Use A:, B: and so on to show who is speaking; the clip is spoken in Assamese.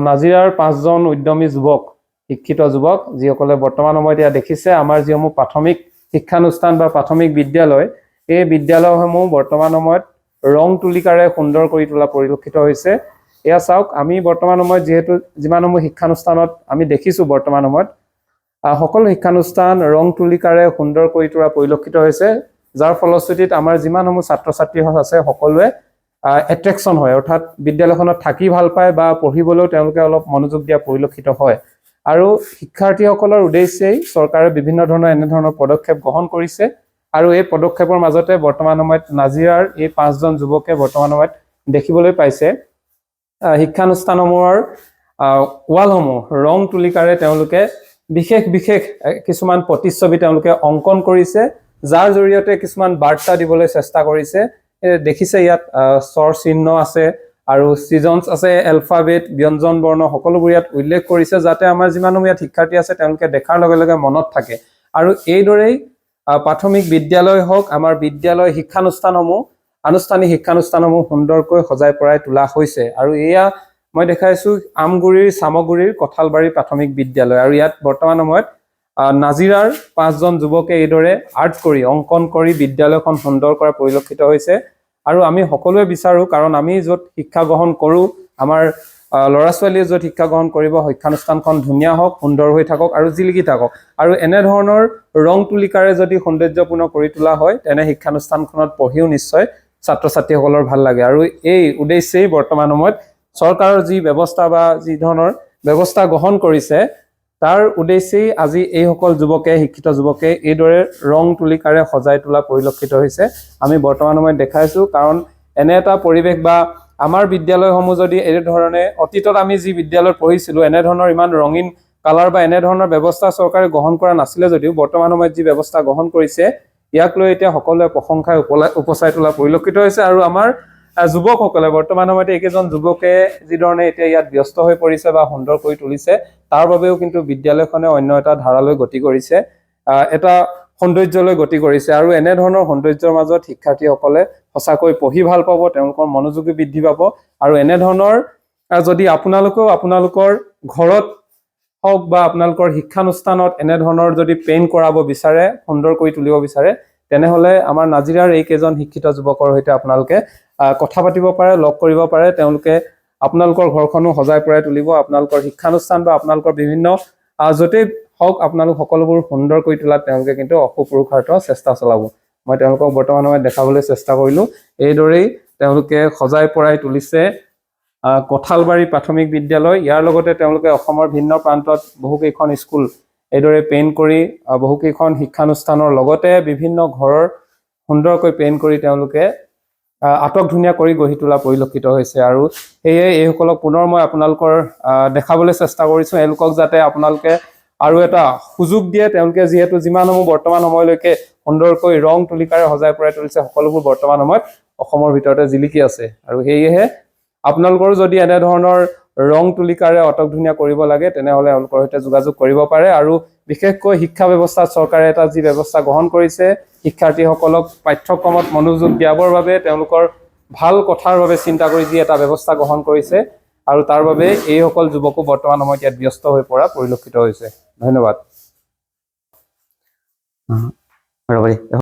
A: নাজিৰাৰ 5জন উদ্যমী যুৱক, শিক্ষিত যুৱক, যিসকলে বৰ্তমান সময়ত ইয়াত দেখিছে আমাৰ যিসমূহ প্ৰাথমিক শিক্ষানুষ্ঠান বা প্ৰাথমিক বিদ্যালয়, এই বিদ্যালয়সমূহ বৰ্তমান সময়ত ৰং তুলিকাৰে সুন্দৰ কৰি তোলা পৰিলক্ষিত হৈছে। এয়া চাওক, আমি বৰ্তমান সময়ত যিহেতু যিমানসমূহ শিক্ষানুষ্ঠানত আমি দেখিছোঁ বৰ্তমান সময়ত সকলো শিক্ষানুষ্ঠান ৰং তুলিকাৰে সুন্দৰ কৰি তোলা পৰিলক্ষিত হৈছে, যাৰ ফলশ্ৰুতিত আমাৰ যিমানসমূহ ছাত্ৰ ছাত্ৰী আছে সকলোৱে এট্ৰেকশ্যন হয়, অৰ্থাৎ বিদ্যালয়খনত থাকি ভাল পায় বা পঢ়িবলৈও তেওঁলোকে অলপ মনোযোগ দিয়া পৰিলক্ষিত হয়। আৰু শিক্ষাৰ্থীসকলৰ উদ্দেশ্যেই চৰকাৰে বিভিন্ন ধৰণৰ এনেধৰণৰ পদক্ষেপ গ্ৰহণ কৰিছে। আৰু এই পদক্ষেপৰ মাজতে বৰ্তমান সময়ত নাজিৰাৰ এই 5জন যুৱকে বৰ্তমান সময়ত দেখিবলৈ পাইছে শিক্ষানুষ্ঠানসমূহৰ ৱালসমূহ ৰং তুলিকাৰে তেওঁলোকে বিশেষ বিশেষ কিছুমান প্ৰতিচ্ছবি তেওঁলোকে অংকন কৰিছে, যাৰ জৰিয়তে কিছুমান বাৰ্তা দিবলৈ চেষ্টা কৰিছে। দেখিছে ইয়াত স্বৰ চিহ্ন আছে আৰু চিজনছ আছে, এলফাবেট, ব্যঞ্জন বৰ্ণ সকলোবোৰ ইয়াত উল্লেখ কৰিছে, যাতে আমাৰ যিমানসমূহ ইয়াত শিক্ষাৰ্থী আছে তেওঁলোকে দেখাৰ লগে লগে মনত থাকে। আৰু এইদৰেই প্ৰাথমিক বিদ্যালয় হওক, আমাৰ বিদ্যালয় শিক্ষানুষ্ঠানসমূহ, আনুষ্ঠানিক শিক্ষানুষ্ঠানসমূহ সুন্দৰকৈ সজাই পৰাই তোলা হৈছে। আৰু এয়া মই দেখাইছোঁ আমগুৰিৰ চামগুৰিৰ কঁঠালবাৰী প্ৰাথমিক বিদ্যালয়। আৰু ইয়াত বৰ্তমান সময়ত নাজিৰাৰ 5জন যুৱকে এইদৰে আৰ্ট কৰি, অংকন কৰি বিদ্যালয়খন সুন্দৰ কৰা পৰিলক্ষিত হৈছে। আৰু আমি সকলোৱে বিচাৰোঁ, কাৰণ আমি য'ত শিক্ষা গ্ৰহণ কৰোঁ, আমাৰ ল'ৰা ছোৱালীয়ে য'ত শিক্ষা গ্ৰহণ কৰিব, শিক্ষানুষ্ঠানখন ধুনীয়া হওক, সুন্দৰ হৈ থাকক আৰু জিলিকি থাকক। আৰু এনেধৰণৰ ৰং তুলিকাৰে যদি সৌন্দৰ্যপূৰ্ণ কৰি তোলা হয়, তেনে শিক্ষানুষ্ঠানখনত পঢ়িও নিশ্চয় ছাত্ৰ ছাত্ৰীসকলৰ ভাল লাগে। আৰু এই উদ্দেশ্যেই বৰ্তমান সময়ত চৰকাৰৰ যি ব্যৱস্থা বা যি ধৰণৰ ব্যৱস্থা গ্ৰহণ কৰিছে, তাৰ উদ্দেশ্যেই আজি এইসকল যুৱকে, শিক্ষিত যুৱকে এইদৰে ৰং তুলিকাৰে সজাই তোলা পৰিলক্ষিত হৈছে। আমি বৰ্তমান সময়ত দেখাইছোঁ, কাৰণ এনে এটা পৰিৱেশ বা আমাৰ বিদ্যালয়সমূহ যদি এনেধৰণে অতীতত আমি যি বিদ্যালয়ত পঢ়িছিলোঁ এনেধৰণৰ ইমান ৰঙীন কালাৰ বা এনেধৰণৰ ব্যৱস্থা চৰকাৰে গ্ৰহণ কৰা নাছিলে, যদিও বৰ্তমান সময়ত যি ব্যৱস্থা গ্ৰহণ কৰিছে, ইয়াক লৈ এতিয়া সকলোৱে প্ৰশংসাই উপচাই তোলা পৰিলক্ষিত হৈছে। আৰু আমাৰ যুৱকসকলে বৰ্তমান সময়ত এইকেইজন যুৱকে যিধৰণে এতিয়া ইয়াত ব্যস্ত হৈ পৰিছে বা সুন্দৰ কৰি তুলিছে, তাৰ বাবেও কিন্তু বিদ্যালয়খনে অন্য এটা ধাৰালৈ গতি কৰিছে, এটা সৌন্দৰ্যলৈ গতি কৰিছে। আৰু এনেধৰণৰ সৌন্দৰ্যৰ মাজত শিক্ষাৰ্থীসকলে সঁচাকৈ পঢ়ি ভাল পাব, তেওঁলোকৰ মনোযোগী বৃদ্ধি পাব। আৰু এনেধৰণৰ যদি আপোনালোকেও আপোনালোকৰ ঘৰত হওক বা আপোনালোকৰ শিক্ষানুষ্ঠানত এনেধৰণৰ যদি পেইণ্ট কৰাব বিচাৰে, সুন্দৰ কৰি তুলিব বিচাৰে, তেনেহ'লে আমাৰ নাজিৰাৰ এইকেইজন শিক্ষিত যুৱকৰ সৈতে আপোনালোকে কথা পাতিব পাৰে, লগ কৰিব পাৰে। তেওঁলোকে আপোনালোকৰ ঘৰখনো সজাই পৰাই তুলিব, আপোনালোকৰ শিক্ষানুষ্ঠান বা আপোনালোকৰ বিভিন্ন য'তেই হওক আপোনালোক সকলোবোৰ সুন্দৰ কৰি তোলাত তেওঁলোকে কিন্তু অসুপুৰুষাৰ্থ চেষ্টা চলাব। মই তেওঁলোকক বৰ্তমান সময়ত দেখাবলৈ চেষ্টা কৰিলোঁ। এইদৰেই তেওঁলোকে সজাই পৰাই তুলিছে কঁঠালবাৰী প্ৰাথমিক বিদ্যালয়। ইয়াৰ লগতে তেওঁলোকে অসমৰ ভিন্ন প্ৰান্তত বহুকেইখন স্কুল এইদৰে পেইণ্ট কৰি, বহুকেইখন শিক্ষানুষ্ঠানৰ লগতে বিভিন্ন ঘৰৰ সুন্দৰকৈ পেইণ্ট কৰি তেওঁলোকে আটক ধুনীয়া কৰি গঢ়ি তোলা পৰিলক্ষিত হৈছে। আৰু সেয়ে এইসকলক পুনৰ মই আপোনালোকৰ দেখাবলৈ চেষ্টা কৰিছোঁ, এওঁলোকক যাতে আপোনালোকে আৰু এটা সুযোগ দিয়ে। তেওঁলোকে যিহেতু যিমানসমূহ বৰ্তমান সময়লৈকে সুন্দৰকৈ ৰং তুলিকাৰে সজাই পৰাই তুলিছে, সকলোবোৰ বৰ্তমান সময়ত অসমৰ ভিতৰতে জিলিকি আছে। আৰু সেয়েহে আপোনালোকৰো যদি এনেধৰণৰ ৰং তুলিকাৰে অটক ধুনীয়া কৰিব লাগে, তেনেহ'লে এওঁলোকৰ সৈতে যোগাযোগ কৰিব পাৰে। আৰু বিশেষকৈ শিক্ষা ব্যৱস্থাত চৰকাৰে এটা যি ব্যৱস্থা গ্ৰহণ কৰিছে, শিক্ষাৰ্থীসকলক পাঠ্যক্ৰমত মনোযোগ দিয়াবৰ বাবে, তেওঁলোকৰ ভাল কথাৰ বাবে চিন্তা কৰি যি এটা ব্যৱস্থা গ্ৰহণ কৰিছে, আৰু তাৰ বাবে এইসকল যুৱকো বৰ্তমান সময়ত ইয়াত ব্যস্ত হৈ পৰা পৰিলক্ষিত হৈছে। ধন্যবাদ।